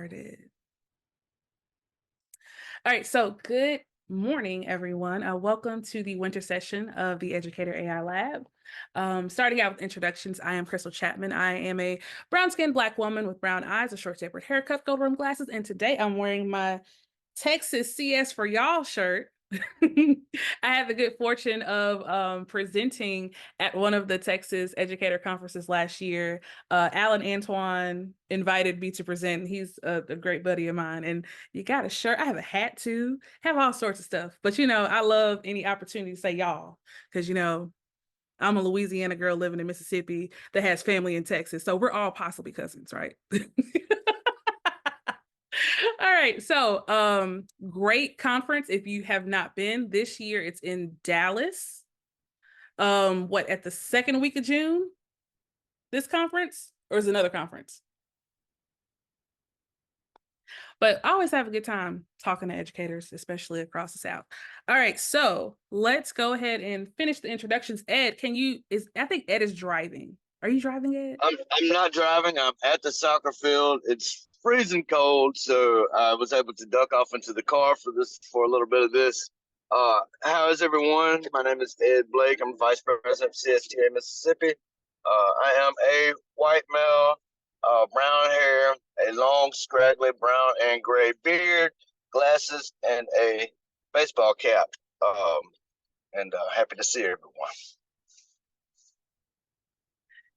started. All right, so good morning, everyone. Welcome to the winter session of the Educator AI Lab. Starting out with introductions, I am Crystal Chapman. I am a brown-skinned Black woman with brown eyes, a short-tapered haircut, gold rimmed glasses, and today I'm wearing my Texas CS for Y'all shirt. I had the good fortune of presenting at one of the Texas educator conferences last year. Alan Antoine invited me to present. He's a great buddy of mine. And you got a shirt. I have a hat too, have all sorts of stuff. But, I love any opportunity to say y'all because, I'm a Louisiana girl living in Mississippi that has family in Texas. So we're all possibly cousins, right? All right. So, great conference. If you have not been this year, it's in Dallas. At the second week of June, this conference, or is it another conference? But I always have a good time talking to educators, especially across the South. All right. So let's go ahead and finish the introductions. Ed, I think Ed is driving. Are you driving, Ed? I'm not driving. I'm at the soccer field. It's freezing cold, so I was able to duck off into the car for a little bit of this. How is everyone? My name is Ed Blake. I'm Vice President of CSTA Mississippi. I am a white male, brown hair, a long, scraggly brown and gray beard, glasses, and a baseball cap. And happy to see everyone.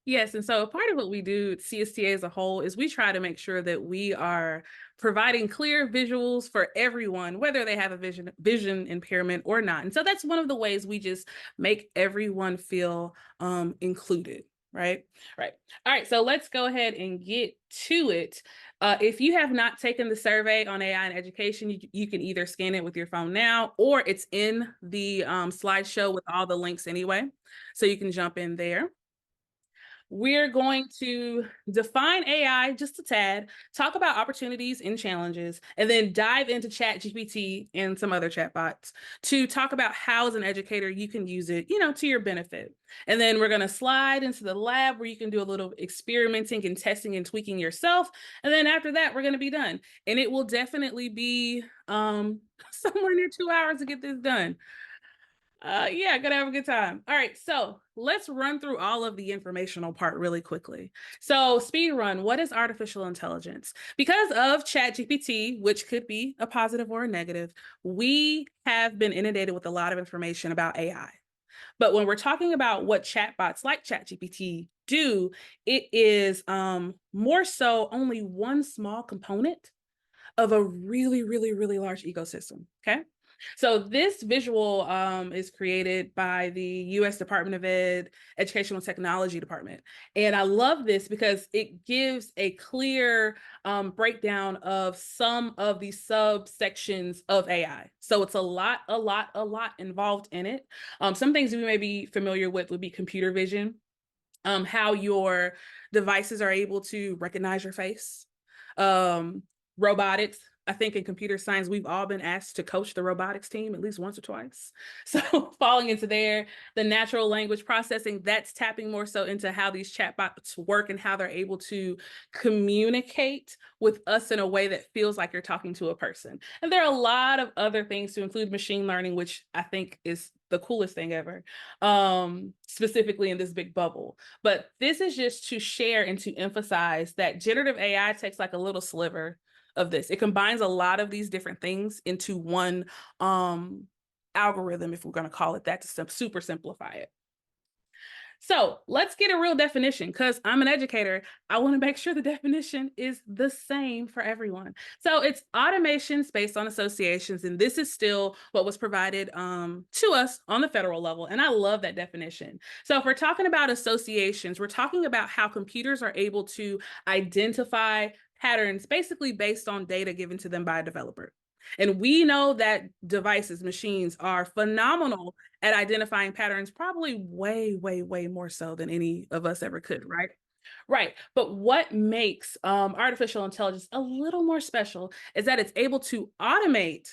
Yes, and so part of what we do at CSTA as a whole is we try to make sure that we are providing clear visuals for everyone, whether they have a vision impairment or not. And so that's one of the ways we just make everyone feel included, right? Right. All right, so let's go ahead and get to it. If you have not taken the survey on AI and education, you can either scan it with your phone now, or it's in the slideshow with all the links anyway. So you can jump in there. We're going to define AI just a tad, talk about opportunities and challenges, and then dive into ChatGPT and some other chatbots to talk about how, as an educator, you can use it, to your benefit. And then we're going to slide into the lab where you can do a little experimenting and testing and tweaking yourself. And then after that, we're going to be done. And it will definitely be somewhere near 2 hours to get this done. Yeah, gonna have a good time. All right, so let's run through all of the informational part really quickly. So speed run, what is artificial intelligence? Because of ChatGPT, which could be a positive or a negative, we have been inundated with a lot of information about AI. But when we're talking about what chatbots like ChatGPT do, it is more so only one small component of a really, really, really large ecosystem, okay? So this visual is created by the U.S. Department of Educational Technology Department. And I love this because it gives a clear breakdown of some of the subsections of AI. So it's a lot involved in it. Some things we may be familiar with would be computer vision, how your devices are able to recognize your face, robotics. I think in computer science, we've all been asked to coach the robotics team at least once or twice. So falling into there, the natural language processing, that's tapping more so into how these chatbots work and how they're able to communicate with us in a way that feels like you're talking to a person. And there are a lot of other things to include machine learning, which I think is the coolest thing ever, specifically in this big bubble. But this is just to share and to emphasize that generative AI takes like a little sliver of this. It combines a lot of these different things into one algorithm, if we're going to call it that, to super simplify it. So let's get a real definition, because I'm an educator. I want to make sure the definition is the same for everyone. So it's automations based on associations, and this is still what was provided to us on the federal level, and I love that definition. So if we're talking about associations, we're talking about how computers are able to identify patterns basically based on data given to them by a developer. And we know that devices, machines are phenomenal at identifying patterns, probably way, way, way more so than any of us ever could, right? Right. But what makes artificial intelligence a little more special is that it's able to automate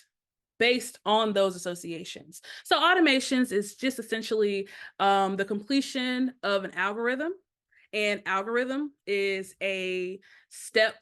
based on those associations. So automations is just essentially the completion of an algorithm. And algorithm is a step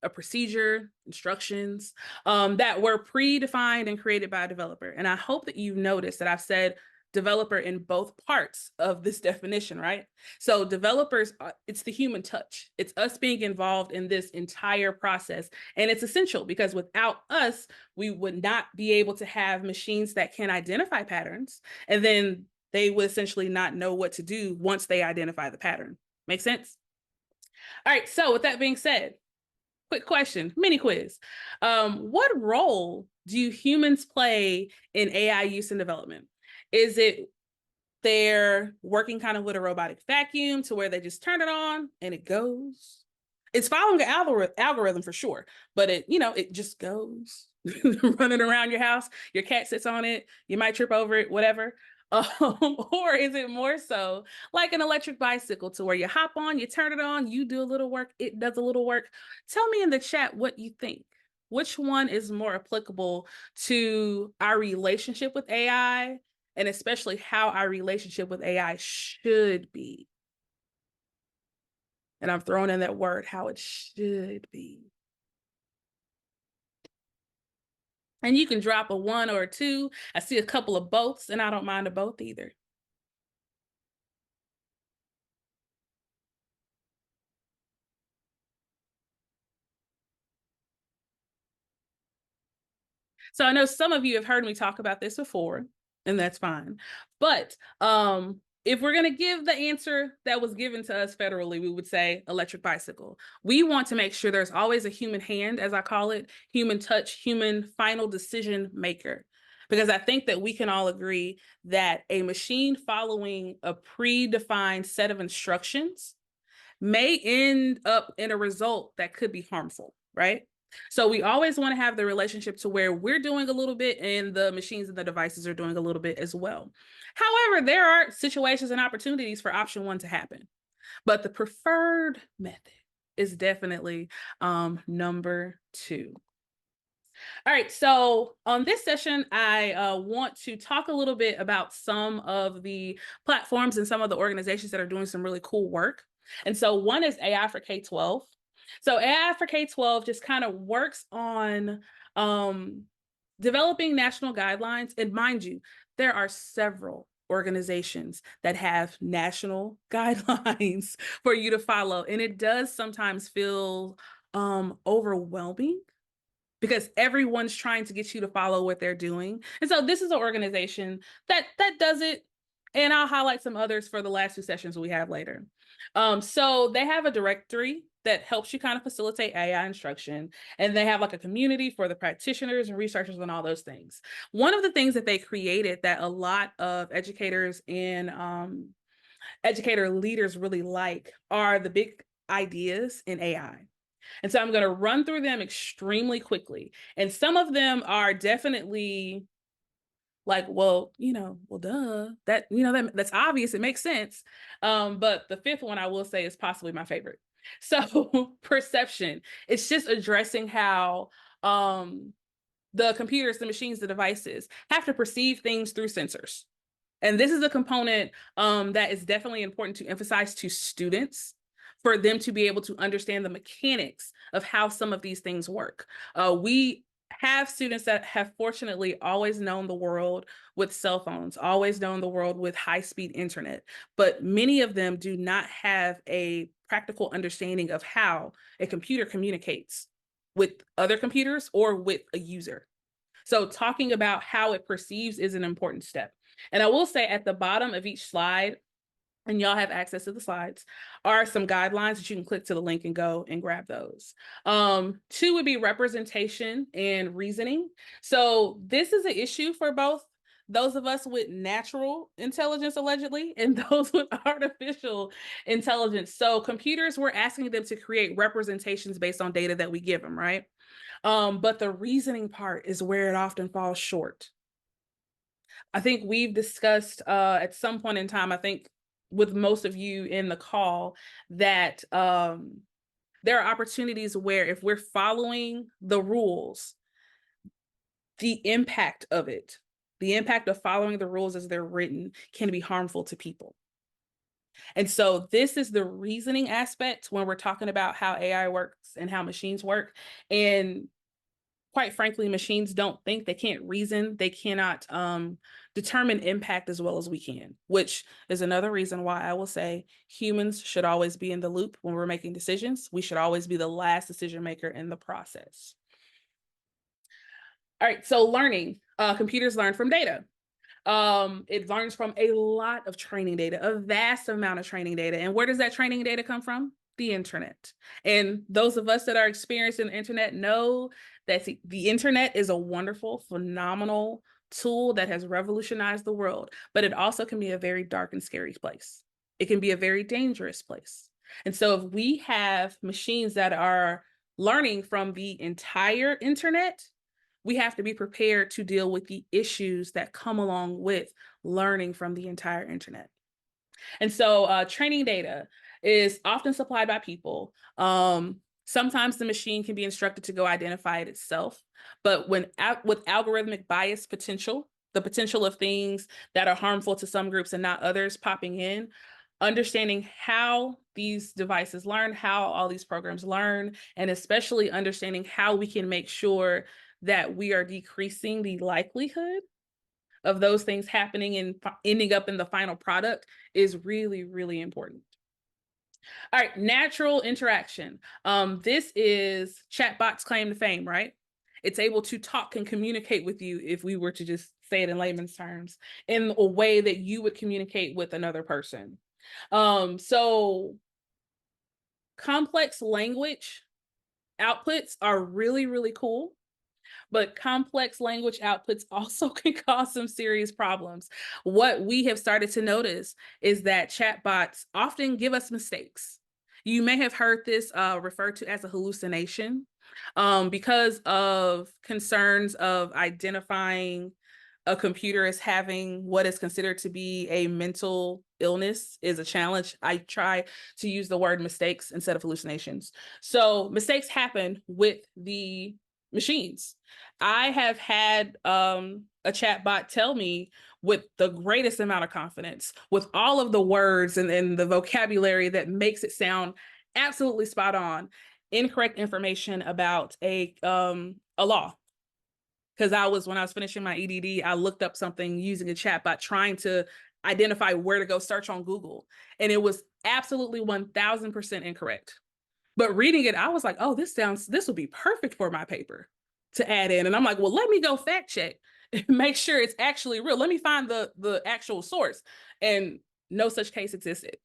a procedure, instructions that were predefined and created by a developer. And I hope that you've noticed that I've said developer in both parts of this definition, right? So developers, it's the human touch. It's us being involved in this entire process. And it's essential because without us, we would not be able to have machines that can identify patterns. And then they would essentially not know what to do once they identify the pattern. Make sense? All right, so with that being said, quick question, mini quiz. What role do humans play in AI use and development? Is it they're working kind of with a robotic vacuum to where they just turn it on and it goes? It's following an algorithm for sure, but it just goes running around your house. Your cat sits on it. You might trip over it, whatever. Or is it more so like an electric bicycle to where you hop on, you turn it on, you do a little work, it does a little work? Tell me in the chat what you think. Which one is more applicable to our relationship with AI, and especially how our relationship with AI should be? And I'm throwing in that word, how it should be. And you can drop a 1 or a 2. I see a couple of boths, and I don't mind a both either. So I know some of you have heard me talk about this before, and that's fine. But if we're going to give the answer that was given to us federally, we would say electric bicycle. We want to make sure there's always a human hand, as I call it, human touch, human final decision maker. Because I think that we can all agree that a machine following a predefined set of instructions may end up in a result that could be harmful, right? So we always want to have the relationship to where we're doing a little bit and the machines and the devices are doing a little bit as well. However, there are situations and opportunities for option 1 to happen, but the preferred method is definitely number 2. All right, so on this session, I want to talk a little bit about some of the platforms and some of the organizations that are doing some really cool work. And so one is AI for K-12. So AI for K-12 just kind of works on developing national guidelines. And mind you, there are several organizations that have national guidelines for you to follow. And it does sometimes feel overwhelming because everyone's trying to get you to follow what they're doing. And so this is an organization that does it. And I'll highlight some others for the last 2 sessions we have later. So they have a directory that helps you kind of facilitate AI instruction. And they have like a community for the practitioners and researchers and all those things. One of the things that they created that a lot of educators and educator leaders really like are the big ideas in AI. And so I'm going to run through them extremely quickly. And some of them are definitely like, well, duh, that's obvious. It makes sense. But the 5th one I will say is possibly my favorite. So perception, it's just addressing how the computers, the machines, the devices have to perceive things through sensors. And this is a component that is definitely important to emphasize to students for them to be able to understand the mechanics of how some of these things work. We have students that have fortunately always known the world with cell phones, always known the world with high-speed internet, but many of them do not have a practical understanding of how a computer communicates with other computers or with a user. So talking about how it perceives is an important step. And I will say at the bottom of each slide, and y'all have access to the slides, are some guidelines that you can click to the link and go and grab those. 2 would be representation and reasoning. So this is an issue for both those of us with natural intelligence, allegedly, and those with artificial intelligence. So computers, we're asking them to create representations based on data that we give them, right? But the reasoning part is where it often falls short. I think we've discussed at some point in time, I think with most of you in the call, that there are opportunities where if we're following the rules, the impact of it, the impact of following the rules as they're written can be harmful to people. And so this is the reasoning aspect when we're talking about how AI works and how machines work. And quite frankly, machines don't think, they can't reason, they cannot determine impact as well as we can, which is another reason why I will say humans should always be in the loop when we're making decisions. We should always be the last decision maker in the process. All right, so learning. Computers learn from data. It learns from a lot of training data, a vast amount of training data. And where does that training data come from? The internet. And those of us that are experienced in the internet know that the internet is a wonderful, phenomenal tool that has revolutionized the world, but it also can be a very dark and scary place. It can be a very dangerous place. And so if we have machines that are learning from the entire internet, we have to be prepared to deal with the issues that come along with learning from the entire internet. And so training data is often supplied by people. Sometimes the machine can be instructed to go identify it itself, but with algorithmic bias potential, the potential of things that are harmful to some groups and not others popping in, understanding how these devices learn, how all these programs learn, and especially understanding how we can make sure that we are decreasing the likelihood of those things happening and ending up in the final product is really, really important. All right, natural interaction. This is chatbot's claim to fame, right? It's able to talk and communicate with you, if we were to just say it in layman's terms, in a way that you would communicate with another person. So complex language outputs are really, really cool. But complex language outputs also can cause some serious problems. What we have started to notice is that chatbots often give us mistakes. You may have heard this referred to as a hallucination because of concerns of identifying a computer as having what is considered to be a mental illness is a challenge. I try to use the word mistakes instead of hallucinations. So mistakes happen with the machines. I have had a chat bot tell me with the greatest amount of confidence, with all of the words and the vocabulary that makes it sound absolutely spot on, incorrect information about a law. Because when I was finishing my EDD, I looked up something using a chatbot trying to identify where to go search on Google. And it was absolutely 1000% incorrect. But reading it, I was like, oh, this would be perfect for my paper to add in. And I'm like, well, let me go fact check and make sure it's actually real. Let me find the actual source. And no such case existed.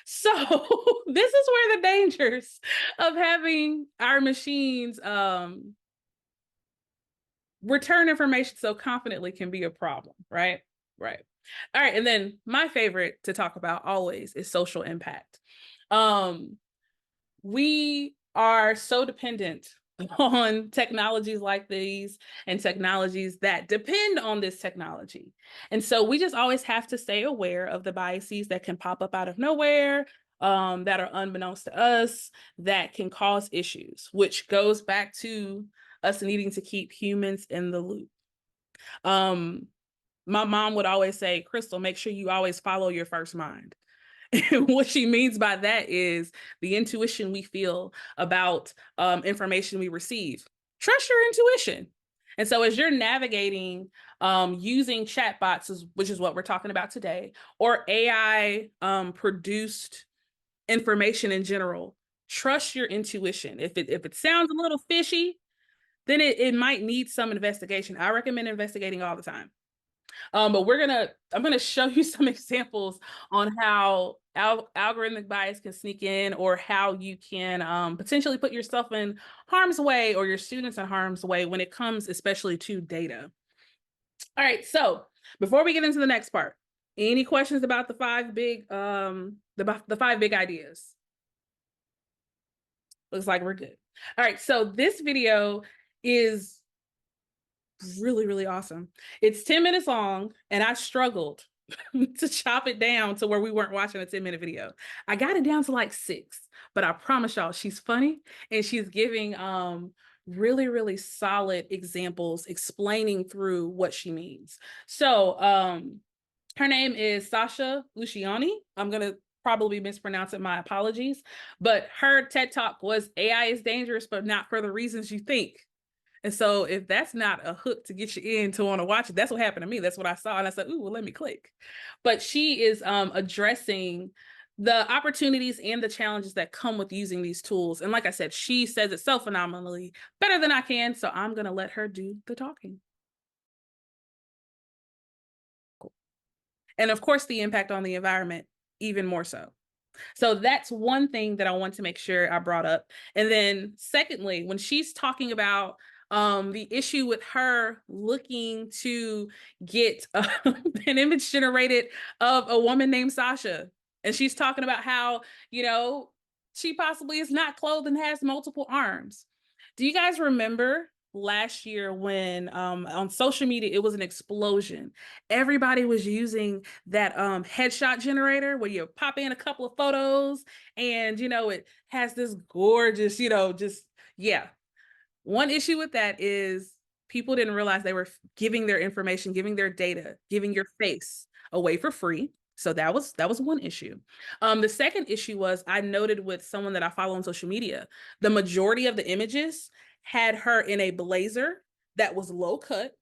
So this is where the dangers of having our machines return information so confidently can be a problem, right? Right. All right. And then my favorite to talk about always is social impact. We are so dependent on technologies like these and technologies that depend on this technology. And so we just always have to stay aware of the biases that can pop up out of nowhere, that are unbeknownst to us, that can cause issues, which goes back to us needing to keep humans in the loop. Um, my mom would always say, Crystal, make sure you always follow your first mind. And what she means by that is the intuition we feel about information we receive. Trust your intuition. And so as you're navigating using chatbots, which is what we're talking about today, or AI produced information in general, trust your intuition. If it sounds a little fishy, then it might need some investigation. I recommend investigating all the time. But I'm gonna show you some examples on how algorithmic bias can sneak in, or how you can potentially put yourself in harm's way or your students in harm's way when it comes especially to data. All right, so before we get into the next part, any questions about the five big the five big ideas? Looks like we're good. All right, so this video is really, really awesome. It's 10 minutes long, and I struggled to chop it down to where we weren't watching a 10-minute video. I got it down to like 6, but I promise y'all, she's funny and she's giving really, really solid examples explaining through what she means. So Her name is Sasha Luciani. I'm going to probably mispronounce it. My apologies. But her TED Talk was AI is dangerous, but not for the reasons you think. And so if that's not a hook to get you in to want to watch it, that's what happened to me. That's what I saw. And I said, ooh, well, let me click. But she is addressing the opportunities and the challenges that come with using these tools. And like I said, she says it so phenomenally, better than I can. So I'm going to let her do the talking. Cool. And of course, the impact on the environment, even more so. So that's one thing that I want to make sure I brought up. And then secondly, when she's talking about the issue with her looking to get an image generated of a woman named Sasha, and she's talking about how, you know, she possibly is not clothed and has multiple arms. Do you guys remember last year when on social media it was an explosion? Everybody was using that headshot generator where you pop in a couple of photos and it has this gorgeous, just yeah. One issue with that is people didn't realize they were giving their information, giving their data, giving your face away for free. So that was one issue. The second issue was I noted with someone that I follow on social media, the majority of the images had her in a blazer that was low cut,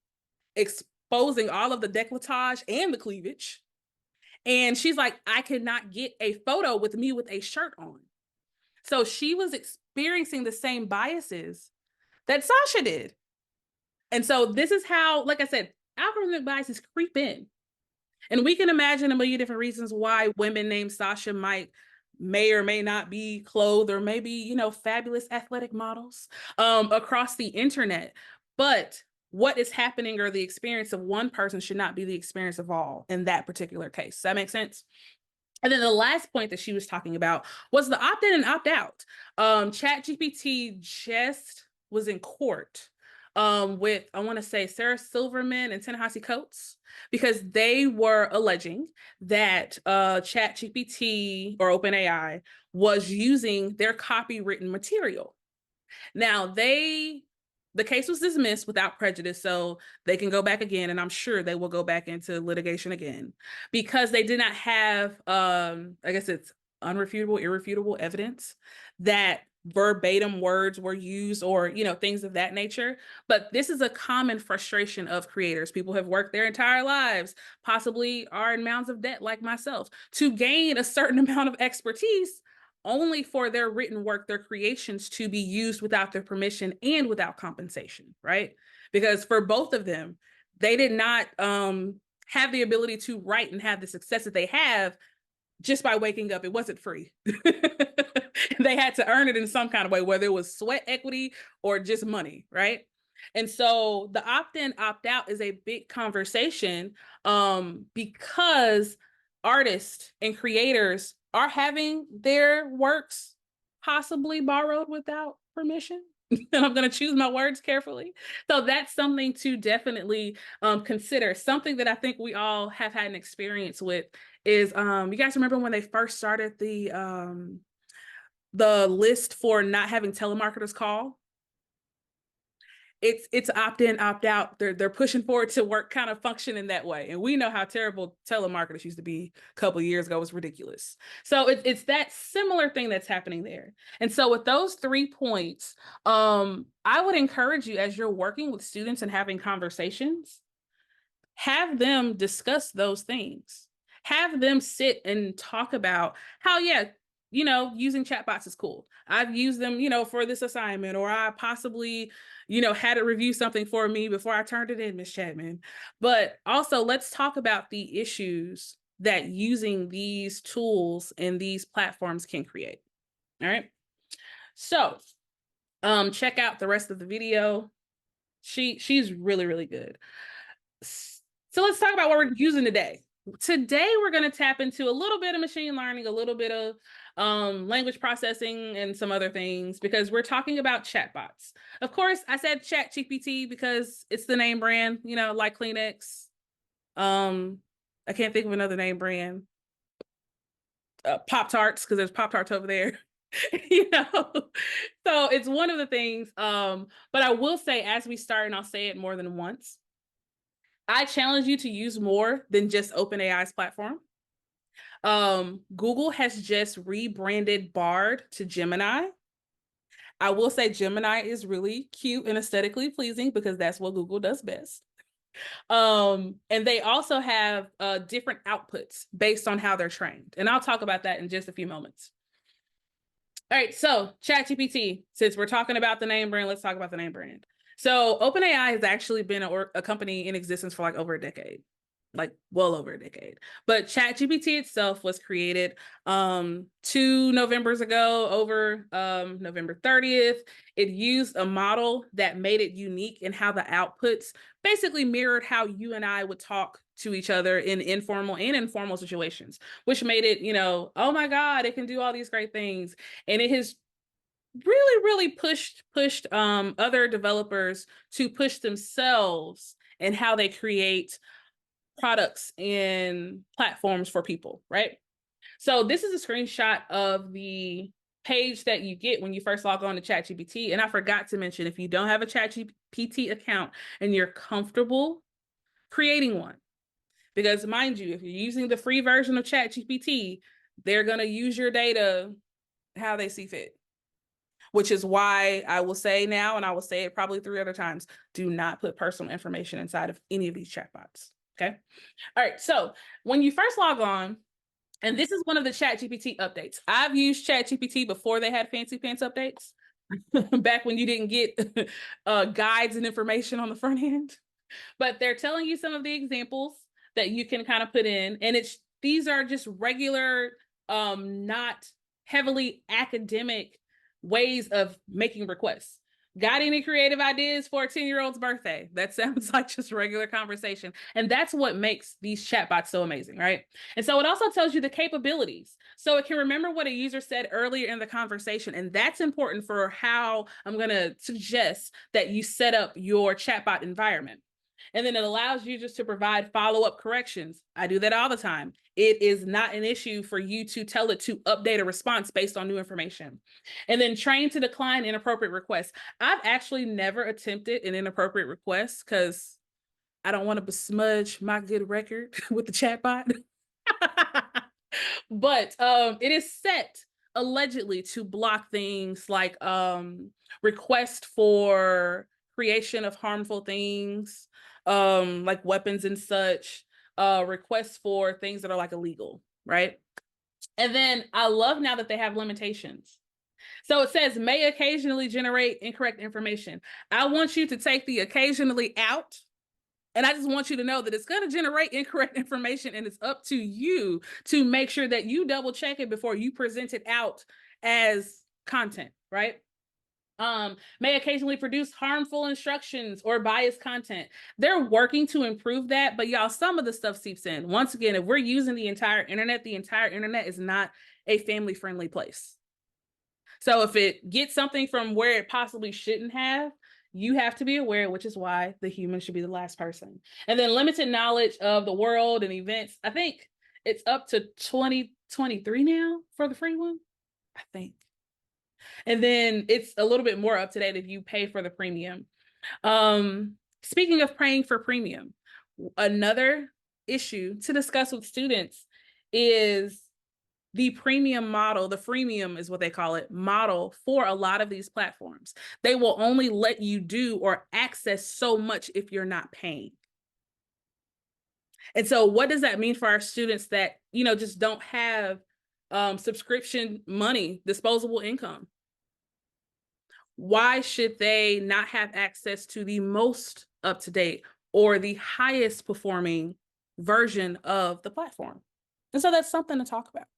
exposing all of the décolletage and the cleavage. And she's like, I could not get a photo with me with a shirt on. So she was experiencing the same biases that Sasha did. And so this is how, like I said, algorithmic biases creep in. And we can imagine a million different reasons why women named Sasha may or may not be clothed or maybe, fabulous athletic models across the internet. But what is happening or the experience of one person should not be the experience of all in that particular case. Does that make sense? And then the last point that she was talking about was the opt-in and opt-out. ChatGPT just was in court with, I want to say, Sarah Silverman and Ta-Nehisi Coates, because they were alleging that ChatGPT or OpenAI was using their copywritten material. Now, the case was dismissed without prejudice, so they can go back again, and I'm sure they will go back into litigation again because they did not have, I guess it's unrefutable, irrefutable evidence that verbatim words were used or, things of that nature. But this is a common frustration of creators. People have worked their entire lives, possibly are in mounds of debt like myself, to gain a certain amount of expertise only for their written work, their creations to be used without their permission and without compensation, right? Because for both of them, they did not have the ability to write and have the success that they have just by waking up. It wasn't free. They had to earn it in some kind of way, whether it was sweat equity or just money, right? And so the opt-in, opt-out is a big conversation because artists and creators are having their works possibly borrowed without permission. And I'm going to choose my words carefully. So that's something to definitely consider. Something that I think we all have had an experience with is you guys remember when they first started the list for not having telemarketers call? It's opt-in, opt-out. They're pushing forward to work kind of function in that way. And we know how terrible telemarketers used to be a couple of years ago. It was ridiculous. So it's that similar thing that's happening there. And so with those 3 points, I would encourage you as you're working with students and having conversations, have them discuss those things. Have them sit and talk about how, yeah, using chatbots is cool. I've used them, for this assignment, or I possibly, had it review something for me before I turned it in, Miss Chapman. But also, let's talk about the issues that using these tools and these platforms can create. All right. So, check out the rest of the video. She's really, really good. So let's talk about what we're using today. Today, we're going to tap into a little bit of machine learning, a little bit of language processing, and some other things because we're talking about chatbots. Of course, I said ChatGPT because it's the name brand, like Kleenex. I can't think of another name brand. Pop-Tarts, because there's Pop-Tarts over there. So it's one of the things. But I will say, as we start, and I'll say it more than once, I challenge you to use more than just OpenAI's platform. Google has just rebranded Bard to Gemini. I will say Gemini is really cute and aesthetically pleasing because that's what Google does best. And they also have different outputs based on how they're trained. And I'll talk about that in just a few moments. All right, so ChatGPT, since we're talking about the name brand, let's talk about the name brand. So OpenAI has actually been a company in existence for like over a decade, like well over a decade. But ChatGPT itself was created 2 Novembers ago, over November 30th. It used a model that made it unique in how the outputs basically mirrored how you and I would talk to each other in informal and informal situations, which made it, oh my God, it can do all these great things. And it has really pushed other developers to push themselves and how they create products and platforms for people, right? So this is a screenshot of the page that you get when you first log on to ChatGPT. And I forgot to mention, if you don't have a ChatGPT account and you're comfortable creating one, because mind you, if you're using the free version of ChatGPT, they're going to use your data how they see fit, which is why I will say now, and I will say it probably 3 other times, do not put personal information inside of any of these chatbots. Okay. All right. So when you first log on, and this is one of the ChatGPT updates. I've used ChatGPT before they had fancy pants updates, back when you didn't get guides and information on the front end. But they're telling you some of the examples that you can kind of put in. And these are just regular, not heavily academic ways of making requests. Got any creative ideas for a 10-year-old's birthday? That sounds like just regular conversation. And that's what makes these chatbots so amazing, right? And so it also tells you the capabilities. So it can remember what a user said earlier in the conversation. And that's important for how I'm going to suggest that you set up your chatbot environment. And then it allows users to provide follow-up corrections. I do that all the time. It is not an issue for you to tell it to update a response based on new information. And then train to decline inappropriate requests. I've actually never attempted an inappropriate request because I don't want to besmudge my good record with the chatbot. But it is set allegedly to block things like request for creation of harmful things, like weapons and such, requests for things that are like illegal, right? And then I love now that they have limitations. So it says may occasionally generate incorrect information. I want you to take the occasionally out. And I just want you to know that it's going to generate incorrect information, and it's up to you to make sure that you double check it before you present it out as content, right? May occasionally produce harmful instructions or biased content. They're working to improve that, but y'all, some of the stuff seeps in. Once again, if we're using the entire internet is not a family-friendly place. So if it gets something from where it possibly shouldn't have, you have to be aware, which is why the human should be the last person. And then limited knowledge of the world and events. I think it's up to 2023 now for the free one, I think. And then it's a little bit more up to date if you pay for the premium. Speaking of paying for premium, another issue to discuss with students is the premium model. The freemium is what they call it, model for a lot of these platforms. They will only let you do or access so much if you're not paying. And so what does that mean for our students that, just don't have subscription money, disposable income? Why should they not have access to the most up-to-date or the highest performing version of the platform? And so that's something to talk about.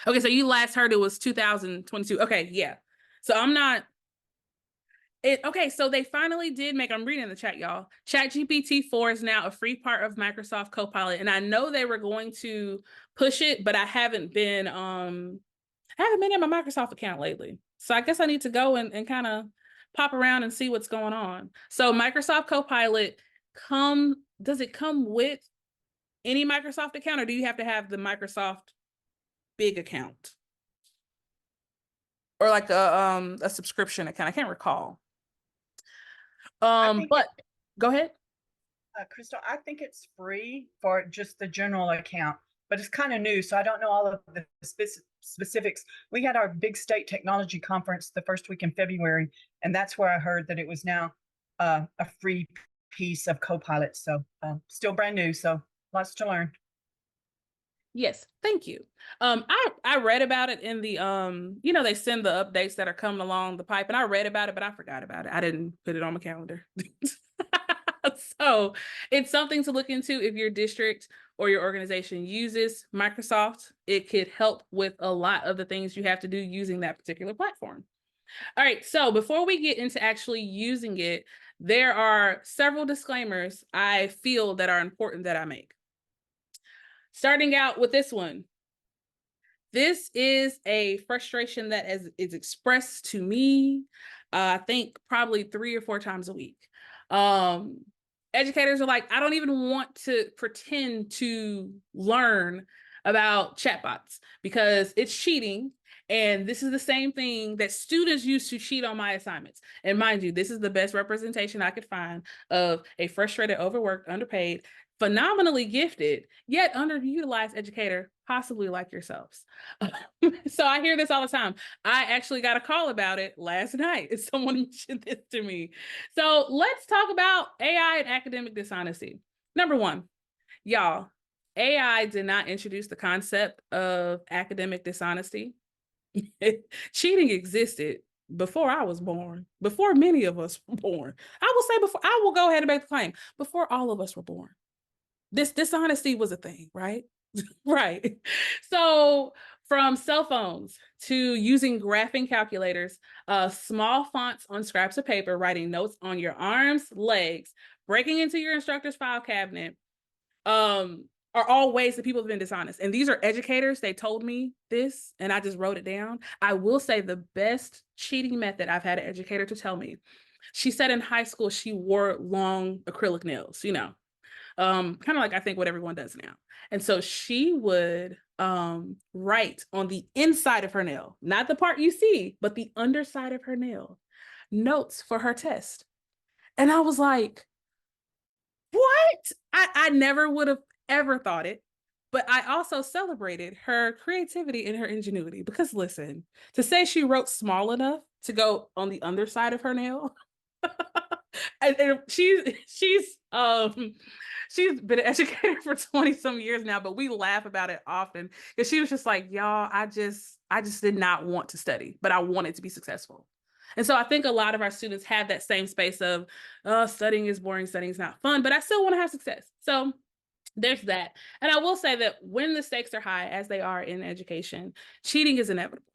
Okay, so you last heard it was 2022. Okay, yeah. So okay, so they finally did I'm reading the chat, y'all. ChatGPT 4 is now a free part of Microsoft Copilot. And I know they were going to push it, but I haven't been in my Microsoft account lately. So I guess I need to go and kind of pop around and see what's going on. So Microsoft Copilot does it come with any Microsoft account, or do you have to have the Microsoft big account? Or like a subscription account? I can't recall. But go ahead. Crystal, I think it's free for just the general account, but it's kind of new, so I don't know all of the specifics. We had our big state technology conference the first week in February, and that's where I heard that it was now a free piece of Copilot. So still brand new, so lots to learn. Yes, thank you. I read about it in the they send the updates that are coming along the pipe, and I read about it, but I forgot about it. I didn't put it on my calendar. So it's something to look into if your district or your organization uses Microsoft. It could help with a lot of the things you have to do using that particular platform. All right, so before we get into actually using it, there are several disclaimers I feel that are important that I make. Starting out with this one. This is a frustration that is expressed to me, I think probably 3 or 4 times a week. Educators are like, I don't even want to pretend to learn about chatbots because it's cheating. And this is the same thing that students use to cheat on my assignments. And mind you, this is the best representation I could find of a frustrated, overworked, underpaid, phenomenally gifted, yet underutilized educator, possibly like yourselves. So I hear this all the time. I actually got a call about it last night. Someone mentioned this to me. So let's talk about AI and academic dishonesty. Number one, y'all, AI did not introduce the concept of academic dishonesty. Cheating existed before I was born, before many of us were born. I will say before, I will go ahead and make the claim, before all of us were born. This dishonesty was a thing, right? Right. So from cell phones to using graphing calculators, small fonts on scraps of paper, writing notes on your arms, legs, breaking into your instructor's file cabinet, are all ways that people have been dishonest. And these are educators. They told me this, and I just wrote it down. I will say the best cheating method I've had an educator to tell me. She said in high school she wore long acrylic nails, kind of like I think what everyone does now. And so she would write on the inside of her nail, not the part you see, but the underside of her nail, notes for her test. And I was like, what? I never would have ever thought it. But I also celebrated her creativity and her ingenuity because listen, to say she wrote small enough to go on the underside of her nail, and she's been an educator for 20 some years now, but we laugh about it often because she was just like, y'all, I just did not want to study, but I wanted to be successful. And so I think a lot of our students have that same space of, studying is boring, studying is not fun, but I still want to have success. So there's that. And I will say that when the stakes are high, as they are in education, cheating is inevitable.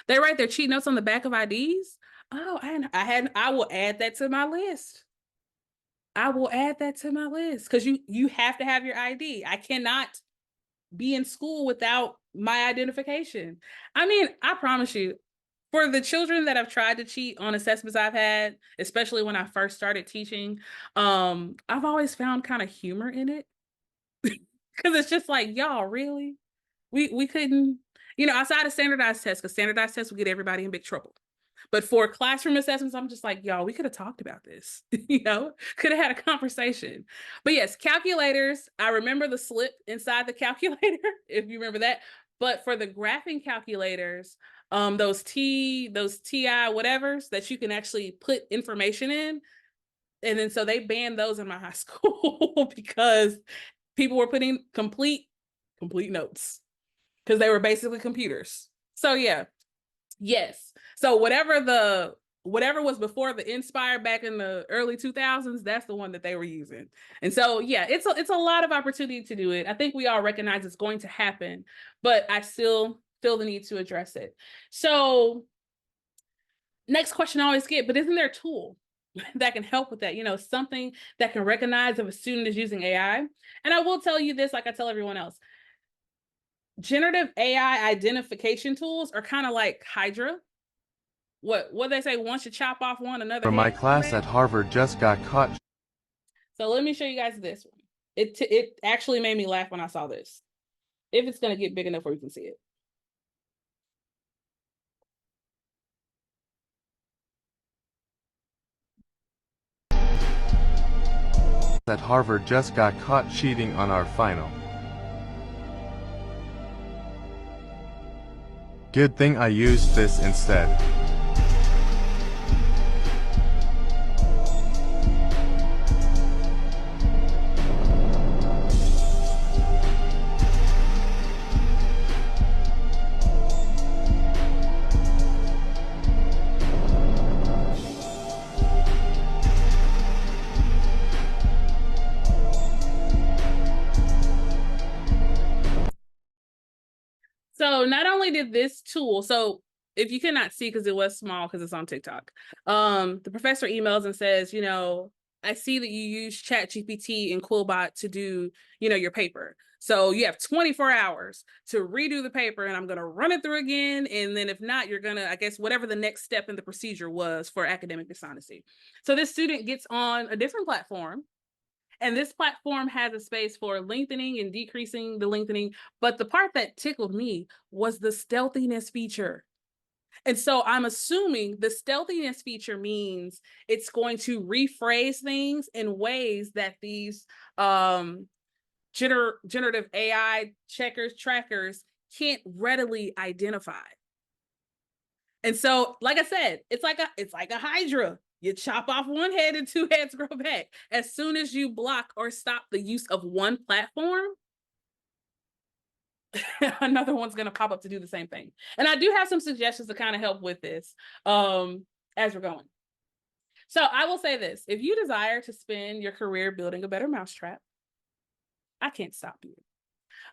They write their cheat notes on the back of IDs. Oh, I will add that to my list. I will add that to my list because you have to have your ID. I cannot be in school without my identification. I mean, I promise you, for the children that have tried to cheat on assessments I've had, especially when I first started teaching, I've always found kind of humor in it because it's just like, y'all, really? We couldn't, outside of standardized tests, because standardized tests will get everybody in big trouble. But for classroom assessments, I'm just like, y'all, we could have talked about this, could have had a conversation. But yes, calculators, I remember the slip inside the calculator, if you remember that. But for the graphing calculators, those TI whatevers that you can actually put information in. And then so they banned those in my high school because people were putting complete notes because they were basically computers. So yeah, yes. So whatever was before the Inspire back in the early 2000s, that's the one that they were using. And so yeah, it's a lot of opportunity to do it. I think we all recognize it's going to happen, but I still feel the need to address it. So next question I always get, but isn't there a tool that can help with that? Something that can recognize if a student is using AI. And I will tell you this, like I tell everyone else, generative AI identification tools are kind of like Hydra. What they say, once you chop off one, another My class at Harvard just got caught. So let me show you guys this one. It actually made me laugh when I saw this. If it's going to get big enough where you can see it. at Harvard just got caught cheating on our final. Good thing I used this instead. So not only did this tool, so if you cannot see because it was small because it's on TikTok, the professor emails and says, you know, I see that you use ChatGPT and Quillbot to do, you know, your paper. So you have 24 hours to redo the paper and I'm going to run it through again. And then if not, you're going to, I guess, whatever the next step in the procedure was for academic dishonesty. So this student gets on a different platform. And this platform has a space for lengthening and decreasing the lengthening. But the part that tickled me was the stealthiness feature. And so I'm assuming the stealthiness feature means it's going to rephrase things in ways that these generative AI trackers can't readily identify. And so, like I said, it's like a hydra. You chop off one head and two heads grow back. As soon as you block or stop the use of one platform, another one's going to pop up to do the same thing. And I do have some suggestions to kind of help with this as we're going. So I will say this. If you desire to spend your career building a better mousetrap, I can't stop you.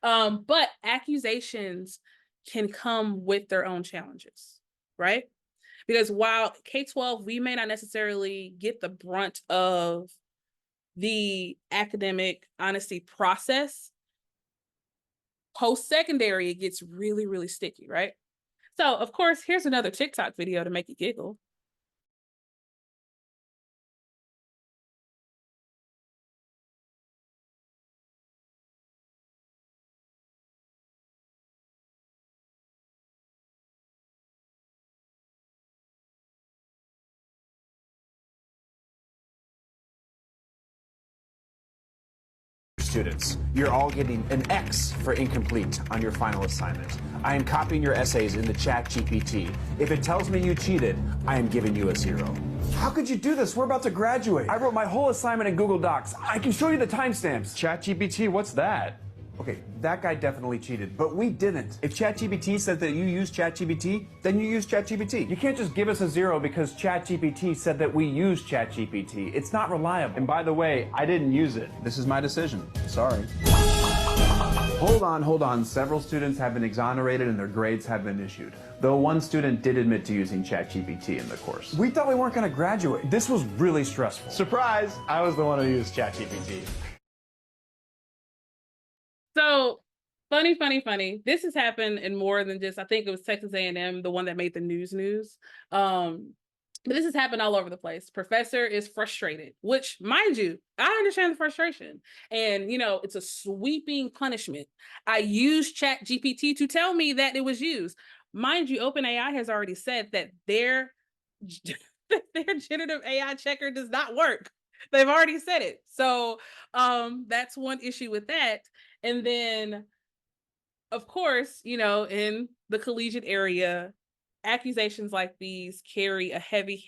But accusations can come with their own challenges, right? Because while K-12, we may not necessarily get the brunt of the academic honesty process, post-secondary, it gets really, really sticky, right? So, of course, here's another TikTok video to make you giggle. Students, you're all getting an X for incomplete on your final assignment. I am copying your essays into ChatGPT. If it tells me you cheated, I am giving you a 0. How could you do this? We're about to graduate. I wrote my whole assignment in Google Docs. I can show you the timestamps. ChatGPT, what's that? Okay, that guy definitely cheated, but we didn't. If ChatGPT said that you use ChatGPT, then you use ChatGPT. You can't just give us a 0 because ChatGPT said that we use ChatGPT. It's not reliable. And by the way, I didn't use it. This is my decision. Sorry. Hold on. Several students have been exonerated and their grades have been issued. Though one student did admit to using ChatGPT in the course. We thought we weren't going to graduate. This was really stressful. Surprise! I was the one who used ChatGPT. So funny. This has happened in more than just, I think it was Texas A&M, the one that made the news. But this has happened all over the place. Professor is frustrated, which, mind you, I understand the frustration. And, you know, it's a sweeping punishment. I used ChatGPT to tell me that it was used. Mind you, OpenAI has already said that their generative AI checker does not work. They've already said it. So that's one issue with that. And then, of course, you know, in the collegiate area, accusations like these carry a heavy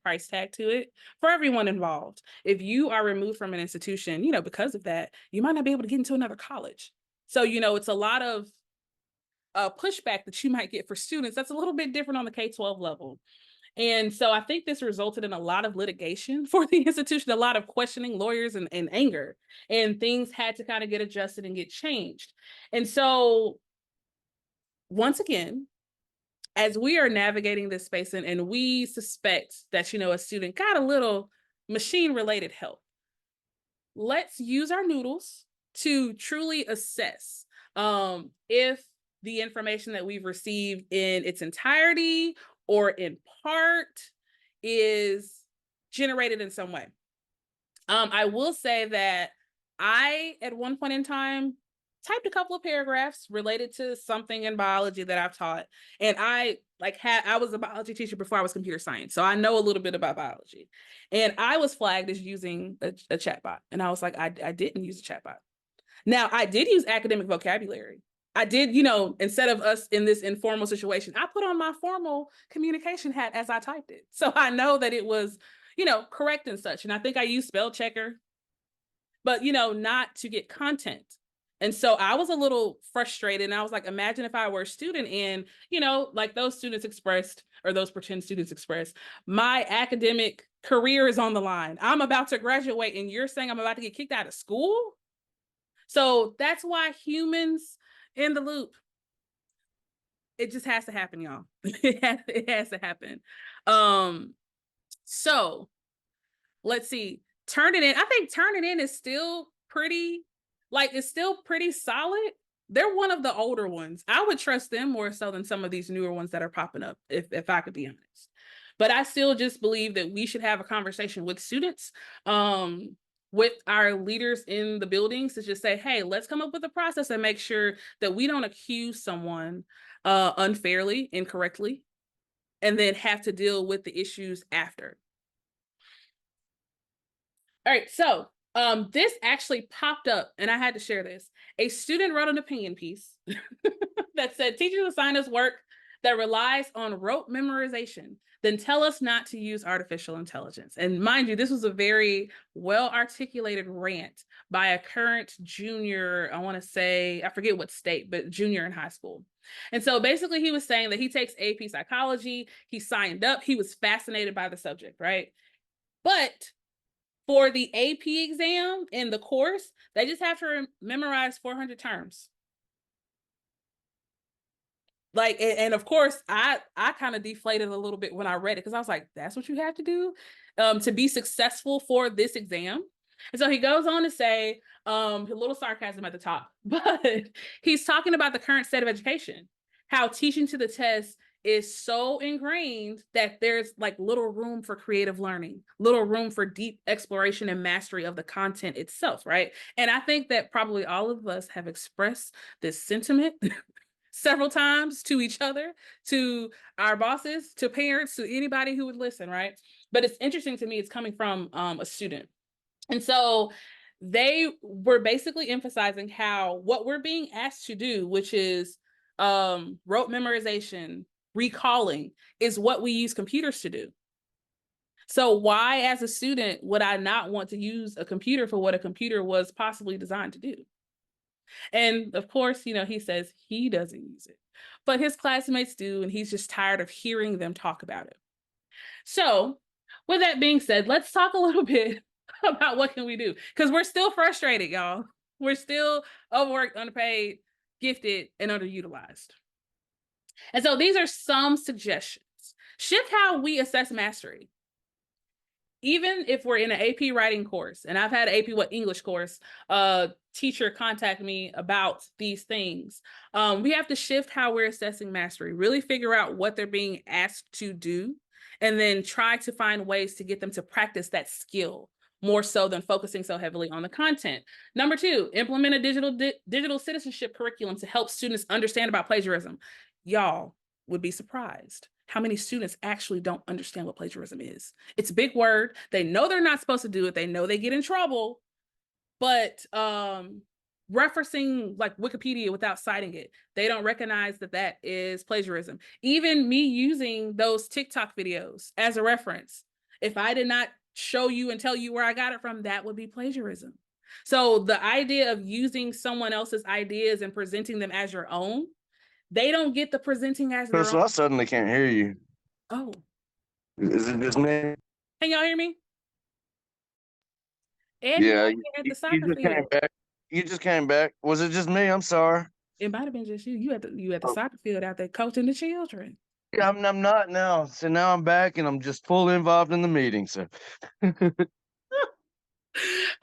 price tag to it for everyone involved. If you are removed from an institution, you know, because of that, you might not be able to get into another college. So, you know, it's a lot of pushback that you might get for students. That's a little bit different on the K-12 level. And so I think this resulted in a lot of litigation for the institution, a lot of questioning lawyers and anger, and things had to kind of get adjusted and get changed. And so once again, as we are navigating this space and we suspect that, you know, a student got a little machine related help, let's use our noodles to truly assess if the information that we've received in its entirety or in part is generated in some way. I will say that I, at one point in time, typed a couple of paragraphs related to something in biology that I've taught. And I was a biology teacher before I was computer science. So I know a little bit about biology. And I was flagged as using a chatbot. And I was like, I didn't use a chatbot. Now, I did use academic vocabulary. I did, instead of us in this informal situation, I put on my formal communication hat as I typed it. So I know that it was, correct and such. And I think I used spell checker, but, not to get content. And so I was a little frustrated. And I was like, imagine if I were a student and, like those students expressed, or those pretend students expressed, my academic career is on the line. I'm about to graduate and you're saying I'm about to get kicked out of school? So that's why humans in the loop, it just has to happen, y'all. It has to happen. So let's see. Turn it in. I think turn it in is still it's still pretty solid. They're one of the older ones. I would trust them more so than some of these newer ones that are popping up, if I could be honest. But I still just believe that we should have a conversation with students, with our leaders in the buildings, to just say, hey, let's come up with a process and make sure that we don't accuse someone unfairly, incorrectly, and then have to deal with the issues after. All right, so this actually popped up and I had to share this. A student wrote an opinion piece that said, teachers assign us work that relies on rote memorization, then tell us not to use artificial intelligence. And mind you, this was a very well-articulated rant by a current junior, I want to say, I forget what state, but junior in high school. And so basically he was saying that he takes AP psychology, he signed up, he was fascinated by the subject, right? But for the AP exam in the course, they just have to memorize 400 terms. Like, and of course, I kind of deflated a little bit when I read it, because I was like, that's what you have to do to be successful for this exam. And so he goes on to say, a little sarcasm at the top, but he's talking about the current state of education, how teaching to the test is so ingrained that there's like little room for creative learning, little room for deep exploration and mastery of the content itself, right? And I think that probably all of us have expressed this sentiment several times to each other, to our bosses, to parents, to anybody who would listen, right? But it's interesting to me, it's coming from a student. And so they were basically emphasizing how what we're being asked to do, which is rote memorization, recalling, is what we use computers to do. So why, as a student, would I not want to use a computer for what a computer was possibly designed to do? And of course, he says he doesn't use it, but his classmates do, and he's just tired of hearing them talk about it. So with that being said, let's talk a little bit about what can we do, because we're still frustrated, y'all. We're still overworked, underpaid, gifted, and underutilized. And so these are some suggestions. Shift how we assess mastery. Even if we're in an AP writing course, and I've had an AP English course, teacher contact me about these things. We have to shift how we're assessing mastery, really figure out what they're being asked to do, and then try to find ways to get them to practice that skill more so than focusing so heavily on the content. Number 2, implement a digital citizenship curriculum to help students understand about plagiarism. Y'all would be surprised how many students actually don't understand what plagiarism is. It's a big word. They know they're not supposed to do it. They know they get in trouble, but referencing like Wikipedia without citing it, they don't recognize that that is plagiarism. Even me using those TikTok videos as a reference, if I did not show you and tell you where I got it from, that would be plagiarism. So the idea of using someone else's ideas and presenting them as your own, they don't get the presenting as their Crystal, own. I suddenly can't hear you. Oh, Is it just me? can y'all hear me? And Yeah, at the you soccer just came field. back. You just came back. Was it just me? I'm sorry. It might have been just you. You at the Oh. soccer field out there coaching the children. Yeah, I'm not now. So now I'm back and I'm just fully involved in the meeting. So I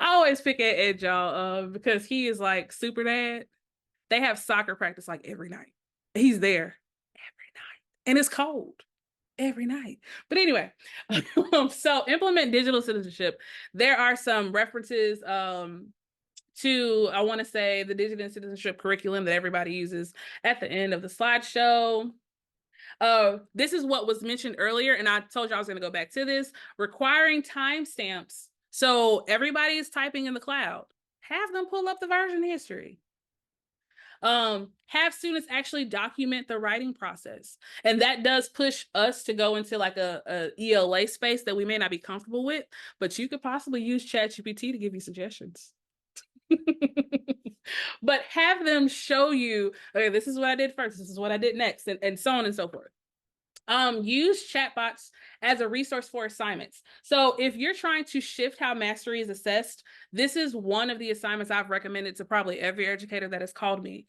always pick at Ed, y'all, because he is like super dad. They have soccer practice like every night. He's there every night, and it's cold every night. But anyway, so implement digital citizenship. There are some references to, I want to say, the digital and citizenship curriculum that everybody uses at the end of the slideshow. This is what was mentioned earlier, and I told you I was going to go back to this, requiring timestamps. So everybody is typing in the cloud. Have them pull up the version history. Have students actually document the writing process. And that does push us to go into like a ELA space that we may not be comfortable with, but you could possibly use ChatGPT to give you suggestions. But have them show you, okay, this is what I did first, this is what I did next, and so on and so forth. Use chatbots as a resource for assignments. So if you're trying to shift how mastery is assessed, this is one of the assignments I've recommended to probably every educator that has called me.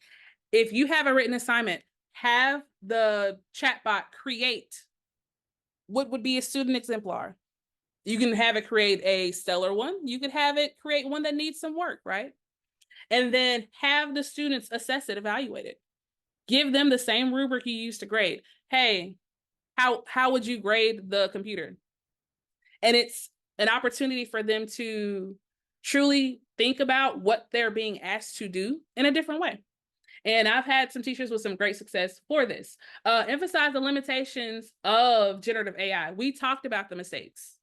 If you have a written assignment, have the chatbot create what would be a student exemplar. You can have it create a stellar one. You could have it create one that needs some work, right? And then have the students assess it, evaluate it. Give them the same rubric you used to grade. Hey, how would you grade the computer? And it's an opportunity for them to truly think about what they're being asked to do in a different way. And I've had some teachers with some great success for this. Emphasize the limitations of generative AI. We talked about the mistakes.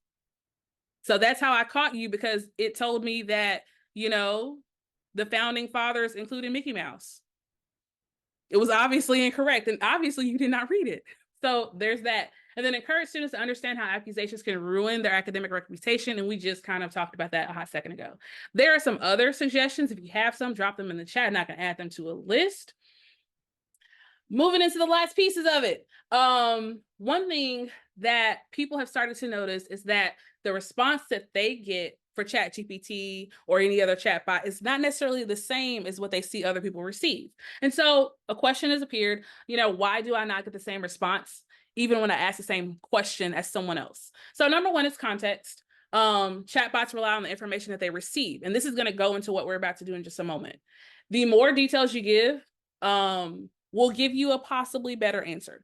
So that's how I caught you, because it told me that, you know, the founding fathers included Mickey Mouse. It was obviously incorrect, and obviously you did not read it. So there's that. And then encourage students to understand how accusations can ruin their academic reputation. And we just kind of talked about that a hot second ago. There are some other suggestions. If you have some, drop them in the chat, and I can add them to a list. Moving into the last pieces of it. One thing that people have started to notice is that the response that they get for ChatGPT or any other chatbot is not necessarily the same as what they see other people receive. And so a question has appeared, you know, why do I not get the same response even when I ask the same question as someone else? So number one is context. Chatbots rely on the information that they receive. And this is going to go into what we're about to do in just a moment. The more details you give, will give you a possibly better answer.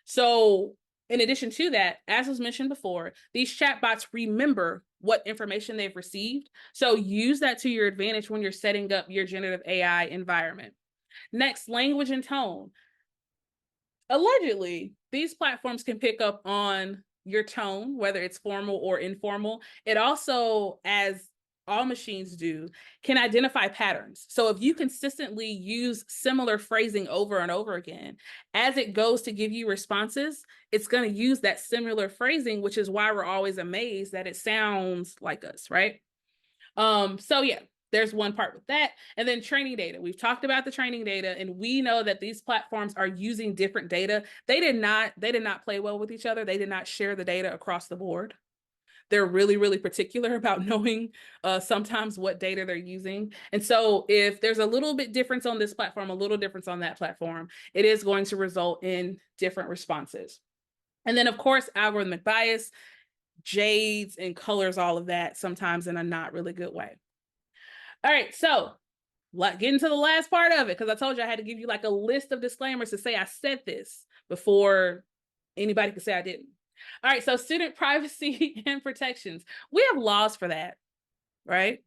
So in addition to that, as was mentioned before, these chatbots remember what information they've received. So use that to your advantage when you're setting up your generative AI environment. Next, language and tone. Allegedly, these platforms can pick up on your tone, whether it's formal or informal. It also, as all machines do, can identify patterns. So if you consistently use similar phrasing over and over again, as it goes to give you responses, it's going to use that similar phrasing, which is why we're always amazed that it sounds like us, right? So yeah, there's one part with that. And then training data. We've talked about the training data, and we know that these platforms are using different data. They did not play well with each other. They did not share the data across the board. They're really, really particular about knowing sometimes what data they're using. And so if there's a little bit difference on this platform, a little difference on that platform, it is going to result in different responses. And then of course, algorithmic bias, shades and colors, all of that sometimes in a not really good way. All right, so getting to the last part of it, because I told you I had to give you like a list of disclaimers to say I said this before anybody could say I didn't. All right, so student privacy and protections. We have laws for that, right?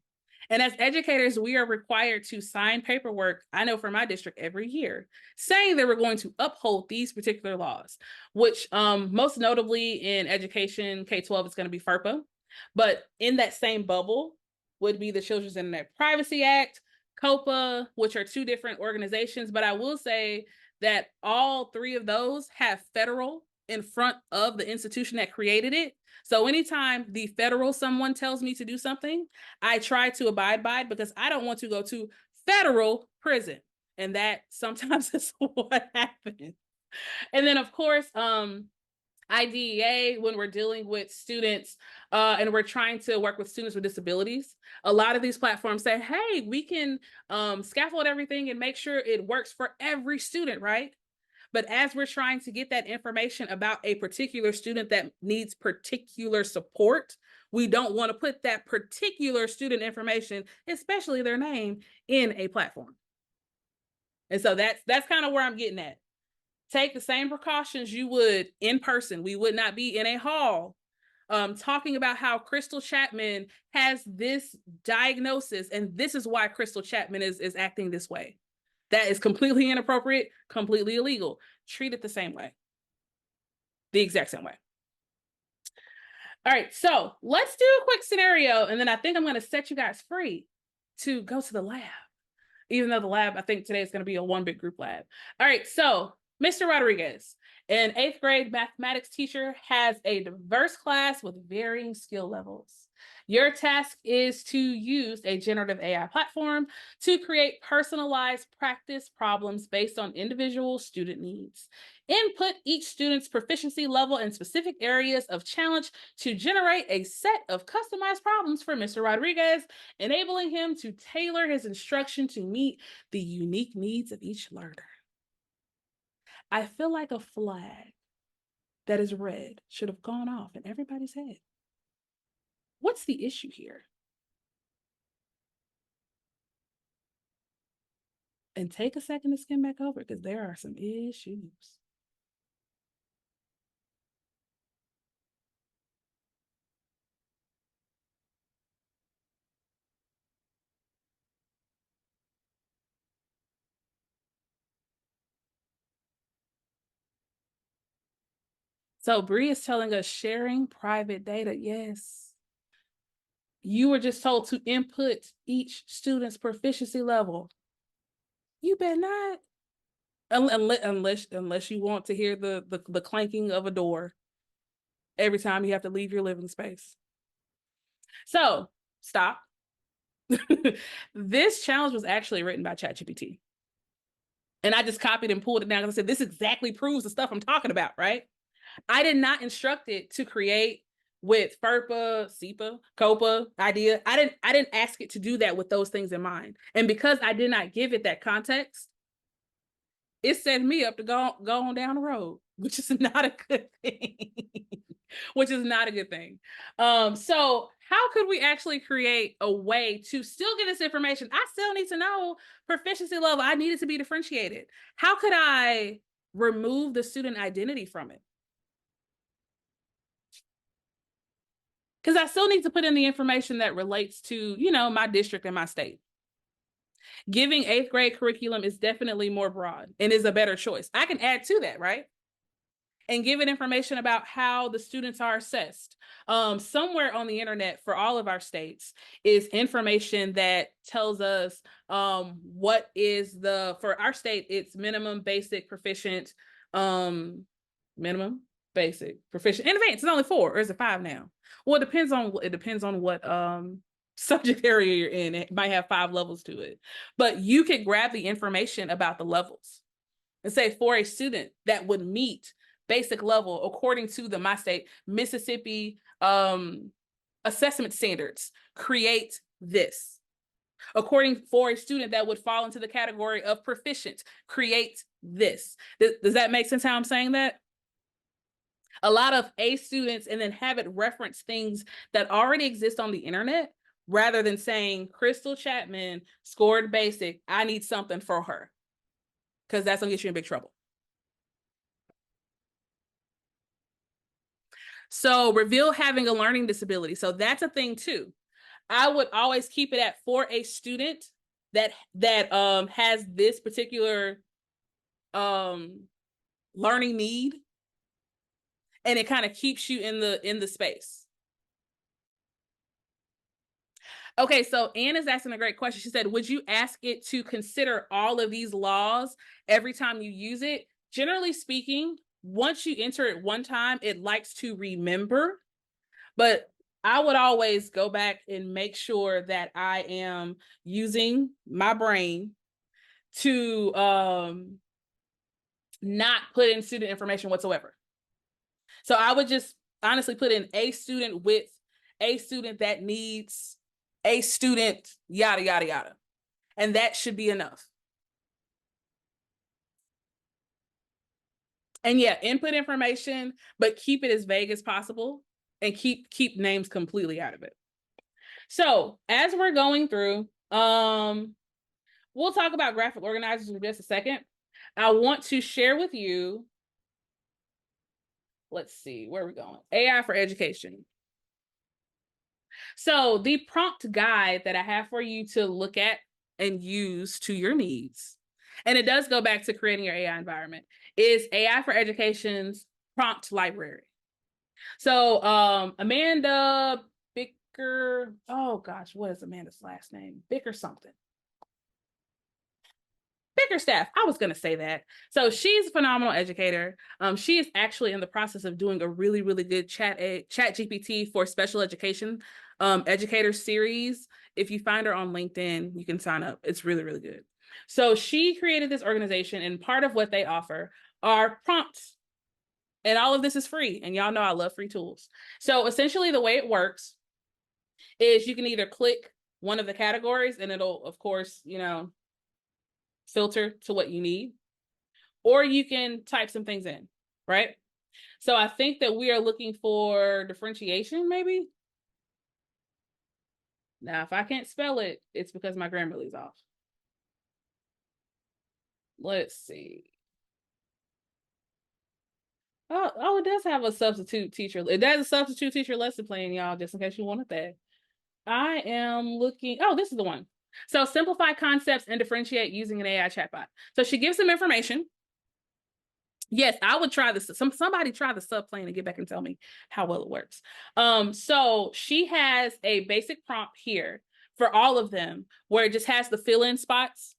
And as educators, we are required to sign paperwork, I know for my district every year, saying that we're going to uphold these particular laws, which most notably in education, K-12, it's going to be FERPA. But in that same bubble would be the Children's Internet Privacy Act, COPA, which are two different organizations. But I will say that all three of those have federal in front of the institution that created it. So anytime the federal someone tells me to do something, I try to abide by it, because I don't want to go to federal prison. And that sometimes is what happens. And then of course, IDEA, when we're dealing with students and we're trying to work with students with disabilities, a lot of these platforms say, hey, we can scaffold everything and make sure it works for every student, right? But as we're trying to get that information about a particular student that needs particular support, we don't want to put that particular student information, especially their name, in a platform. And so that's kind of where I'm getting at. Take the same precautions you would in person. We would not be in a hall talking about how Crystal Chapman has this diagnosis and this is why Crystal Chapman is acting this way. That is completely inappropriate, completely illegal. Treat it the same way. The exact same way. All right, so let's do a quick scenario, and then I think I'm going to set you guys free to go to the lab. Even though the lab, I think today is going to be a one big group lab. All right, so Mr. Rodriguez, an 8th grade mathematics teacher, has a diverse class with varying skill levels. Your task is to use a generative AI platform to create personalized practice problems based on individual student needs. Input each student's proficiency level in specific areas of challenge to generate a set of customized problems for Mr. Rodriguez, enabling him to tailor his instruction to meet the unique needs of each learner. I feel like a flag that is red should have gone off in everybody's head. What's the issue here? And take a second to skim back over because there are some issues. So Bree is telling us sharing private data. Yes. You were just told to input each student's proficiency level. You better not. Unless you want to hear the clanking of a door every time you have to leave your living space. So stop. This challenge was actually written by ChatGPT. And I just copied and pulled it down because I said, this exactly proves the stuff I'm talking about, right? I did not instruct it to create with FERPA, SEPA, COPA, IDEA. I didn't ask it to do that with those things in mind. And because I did not give it that context, it set me up to go on down the road, which is not a good thing. Which is not a good thing. So how could we actually create a way to still get this information? I still need to know proficiency level. I need it to be differentiated. How could I remove the student identity from it? Because I still need to put in the information that relates to, you know, my district and my state. Giving 8th grade curriculum is definitely more broad and is a better choice. I can add to that, right? And give it information about how the students are assessed. Somewhere on the internet for all of our states is information that tells us what is for our state, it's minimum, basic, proficient, minimum, basic, proficient, and advanced. It's only 4, or is it 5 now? Well, it depends on what subject area you're in. It might have 5 levels to it. But you could grab the information about the levels and say for a student that would meet basic level according to the my state Mississippi assessment standards, create this. According for a student that would fall into the category of proficient, create this. Does that make sense how I'm saying that? A lot of A students, and then have it reference things that already exist on the internet rather than saying Crystal Chapman scored basic, I need something for her, because that's gonna get you in big trouble. So reveal having a learning disability. So that's a thing too. I would always keep it at for a student that has this particular learning need, and it kind of keeps you in the space. Okay, so Anne is asking a great question. She said, would you ask it to consider all of these laws every time you use it? Generally speaking, once you enter it one time, it likes to remember, but I would always go back and make sure that I am using my brain to not put in student information whatsoever. So I would just honestly put in a student with a student that needs a student, yada, yada, yada. And that should be enough. And yeah, input information, but keep it as vague as possible and keep names completely out of it. So as we're going through, we'll talk about graphic organizers in just a second. I want to share with you, let's see, where are we going? AI for education. So the prompt guide that I have for you to look at and use to your needs, and it does go back to creating your AI environment, is AI for Education's prompt library. So Amanda Bicker, oh gosh, what is Amanda's last name? Bicker something. Bickerstaff, I was going to say that. So she's a phenomenal educator. She is actually in the process of doing a really, really good chat GPT for special education educator series. If you find her on LinkedIn, you can sign up. It's really, really good. So she created this organization, and part of what they offer are prompts. And all of this is free. And y'all know I love free tools. So essentially the way it works is you can either click one of the categories and it'll, of course, filter to what you need, or you can type some things in, right? So I think that we are looking for differentiation, maybe. Now, if I can't spell it, it's because my Grammarly's off. Let's see. Oh, it does have a substitute teacher. It does a substitute teacher lesson plan, y'all, just in case you wanted that. I am looking. Oh, this is the one. So simplify concepts and differentiate using an AI chatbot. So she gives some information. Yes, I would try this. Somebody try the subplane and get back and tell me how well it works. So she has a basic prompt here for all of them where it just has the fill-in spots.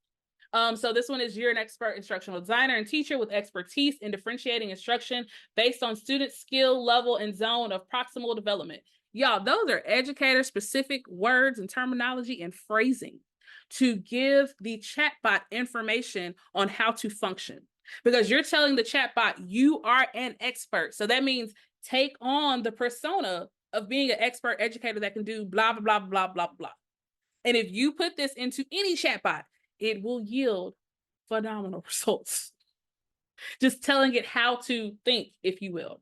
So this one is, you're an expert instructional designer and teacher with expertise in differentiating instruction based on student skill level and zone of proximal development. Y'all, those are educator specific words and terminology and phrasing to give the chatbot information on how to function. Because you're telling the chatbot you are an expert. So that means take on the persona of being an expert educator that can do blah, blah, blah, blah, blah, blah. And if you put this into any chatbot, it will yield phenomenal results. Just telling it how to think, if you will.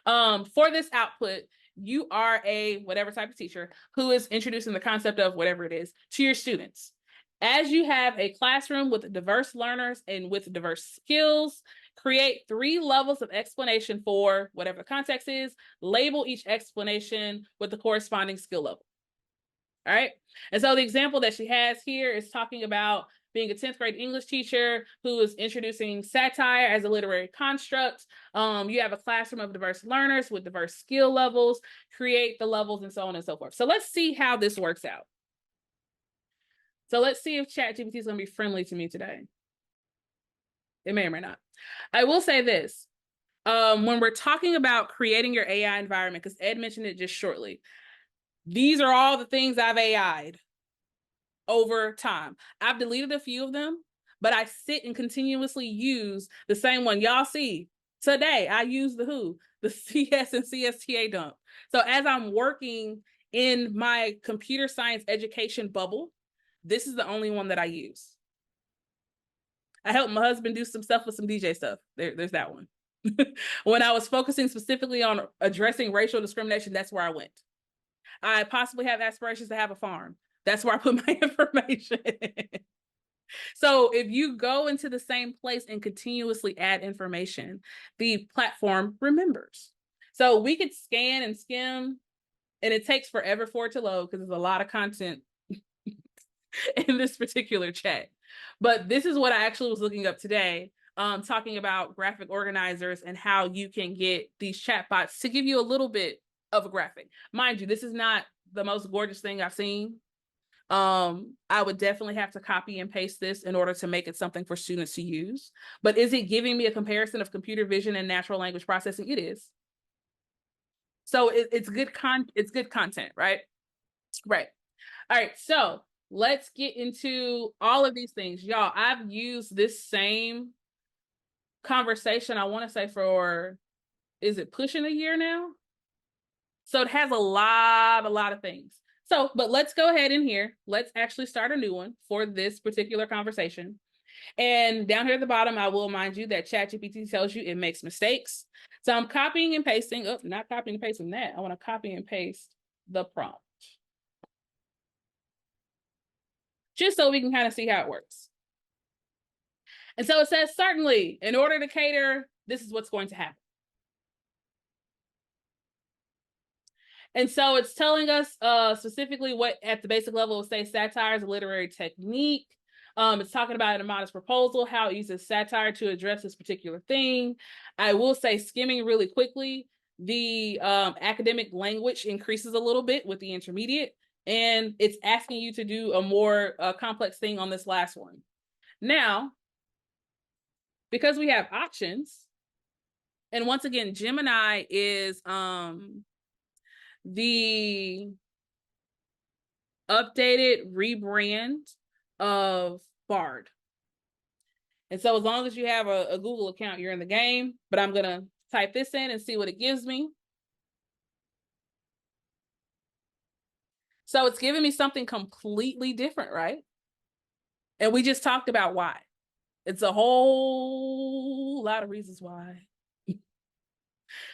For this output, you are a whatever type of teacher who is introducing the concept of whatever it is to your students. As you have a classroom with diverse learners and with diverse skills, create 3 levels of explanation for whatever the context is, label each explanation with the corresponding skill level. All right. And so the example that she has here is talking about being a 10th grade English teacher who is introducing satire as a literary construct. You have a classroom of diverse learners with diverse skill levels, create the levels and so on and so forth. So let's see how this works out. So let's see if ChatGPT is going to be friendly to me today. It may or may not. I will say this. When we're talking about creating your AI environment, because Ed mentioned it just shortly, these are all the things I've AI'd over time. I've deleted a few of them, but I sit and continuously use the same one. Y'all see, today I use the CS and CSTA dump. So as I'm working in my computer science education bubble, this is the only one that I use. I helped my husband do some stuff with some DJ stuff. There's that one. When I was focusing specifically on addressing racial discrimination, that's where I went. I possibly have aspirations to have a farm. That's where I put my information. So if you go into the same place and continuously add information, the platform remembers. So we could scan and skim, and it takes forever for it to load because there's a lot of content in this particular chat. But this is what I actually was looking up today, talking about graphic organizers and how you can get these chatbots to give you a little bit of a graphic. Mind you, this is not the most gorgeous thing I've seen. I would definitely have to copy and paste this in order to make it something for students to use. But is it giving me a comparison of computer vision and natural language processing? It is. So it's good content, right? Right. All right. So let's get into all of these things. Y'all, I've used this same conversation, I want to say for, is it pushing a year now? So it has a lot of things. So, but let's go ahead in here. Let's actually start a new one for this particular conversation. And down here at the bottom, I will remind you that ChatGPT tells you it makes mistakes. So I'm copying and pasting, not copying and pasting that. I want to copy and paste the prompt, just so we can kind of see how it works. And so it says, certainly, in order to cater, this is what's going to happen. And so it's telling us specifically what at the basic level will say satire is a literary technique. It's talking about in a modest proposal how it uses satire to address this particular thing. I will say, skimming really quickly, the academic language increases a little bit with the intermediate, and it's asking you to do a more complex thing on this last one. Now, because we have options, and once again, Gemini is the updated rebrand of Bard. And so as long as you have a Google account, you're in the game. But I'm going to type this in and see what it gives me. So it's giving me something completely different, right? And we just talked about why. It's a whole lot of reasons why.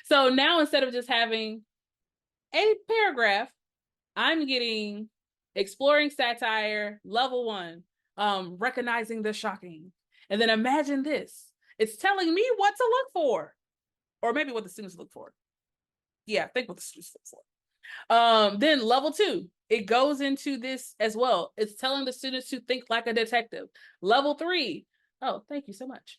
So now instead of just having a paragraph, I'm getting exploring satire, level 1, recognizing the shocking. And then imagine this. It's telling me what to look for, or maybe what the students look for. Yeah, think what the students look for. Then level 2, it goes into this as well. It's telling the students to think like a detective. Level 3, oh, thank you so much.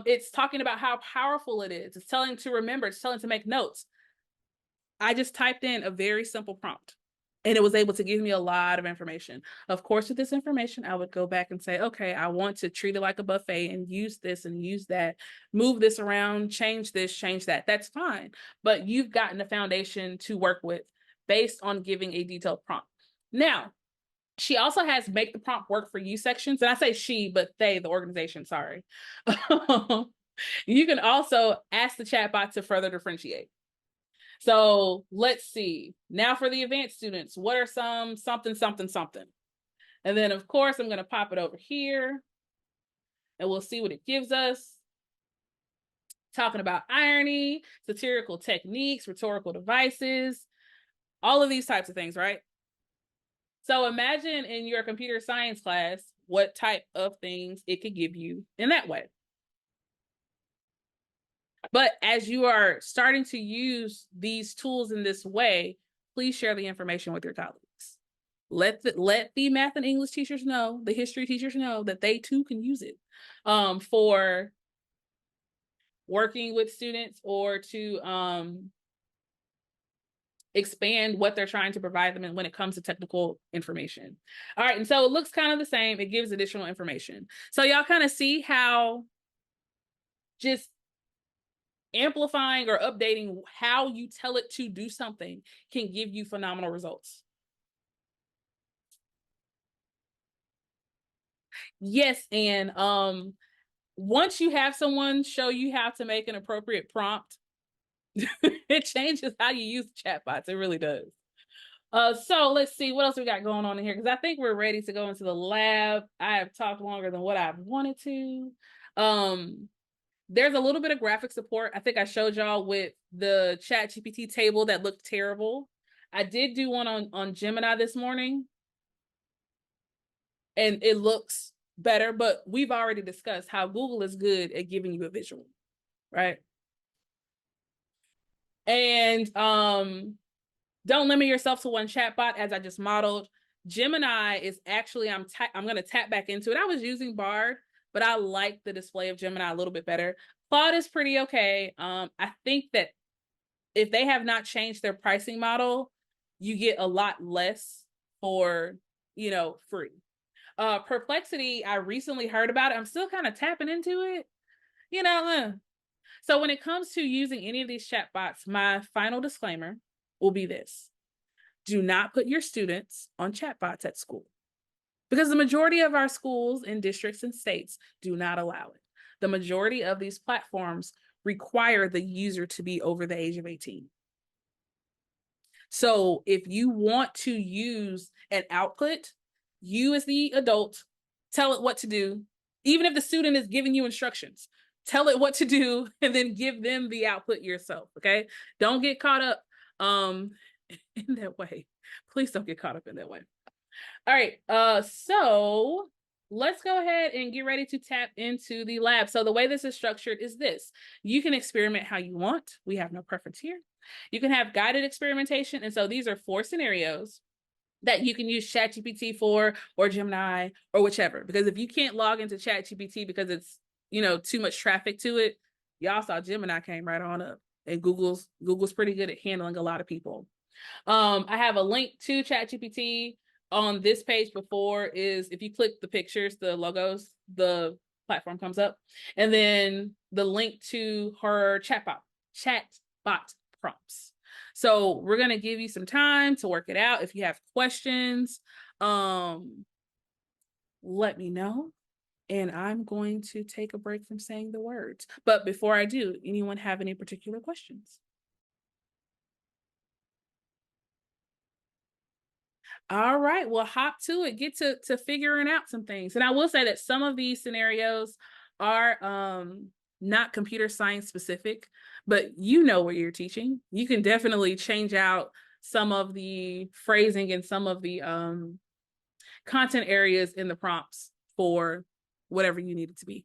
It's talking about how powerful it is. It's telling to remember, it's telling to make notes. I just typed in a very simple prompt and it was able to give me a lot of information. Of course, with this information, I would go back and say, okay, I want to treat it like a buffet and use this and use that, move this around, change this, change that. That's fine. But you've gotten a foundation to work with based on giving a detailed prompt. Now, she also has make the prompt work for you sections. And I say she, but they, the organization, sorry. You can also ask the chatbot to further differentiate. So let's see. Now for the advanced students, what are some something? And then of course, I'm going to pop it over here and we'll see what it gives us. Talking about irony, satirical techniques, rhetorical devices, all of these types of things, right? So imagine in your computer science class, what type of things it could give you in that way. But as you are starting to use these tools in this way, please share the information with your colleagues. Let the math and English teachers know, the history teachers know that they too can use it for working with students or to expand what they're trying to provide them when it comes to technical information. All right, and so it looks kind of the same. It gives additional information. So y'all kind of see how just amplifying or updating how you tell it to do something can give you phenomenal results. Yes, and once you have someone show you how to make an appropriate prompt, it changes how you use chatbots. It really does. So let's see what else we got going on in here, because I think we're ready to go into the lab. I have talked longer than what I've wanted to. There's a little bit of graphic support. I think I showed y'all with the ChatGPT table that looked terrible. I did do one on Gemini this morning, and it looks better, but we've already discussed how Google is good at giving you a visual, right? And don't limit yourself to one chatbot, as I just modeled. Gemini is actually, I'm going to tap back into it. I was using Bard, but I like the display of Gemini a little bit better. Claude is pretty okay. I think that if they have not changed their pricing model, you get a lot less for, free. Perplexity, I recently heard about it. I'm still kind of tapping into it, So when it comes to using any of these chatbots, my final disclaimer will be this. Do not put your students on chatbots at school, because the majority of our schools in districts and states do not allow it. The majority of these platforms require the user to be over the age of 18. So if you want to use an output, you as the adult, tell it what to do. Even if the student is giving you instructions, tell it what to do and then give them the output yourself, okay? Don't get caught up in that way. Please don't get caught up in that way. All right, so let's go ahead and get ready to tap into the lab. So the way this is structured is this. You can experiment how you want. We have no preference here. You can have guided experimentation. And so these are 4 scenarios that you can use ChatGPT for, or Gemini, or whichever. Because if you can't log into ChatGPT because it's, you know, too much traffic to it, y'all saw Gemini came right on up. And Google's pretty good at handling a lot of people. I have a link to ChatGPT on this page before. Is if you click the pictures, the logos, the platform comes up. And then the link to her chatbot prompts. So we're going to give you some time to work it out. If you have questions, let me know. And I'm going to take a break from saying the words. But before I do, anyone have any particular questions? All right, well, hop to it. Get to figuring out some things. And I will say that some of these scenarios are not computer science specific, but you know what you're teaching. You can definitely change out some of the phrasing and some of the content areas in the prompts for whatever you need it to be.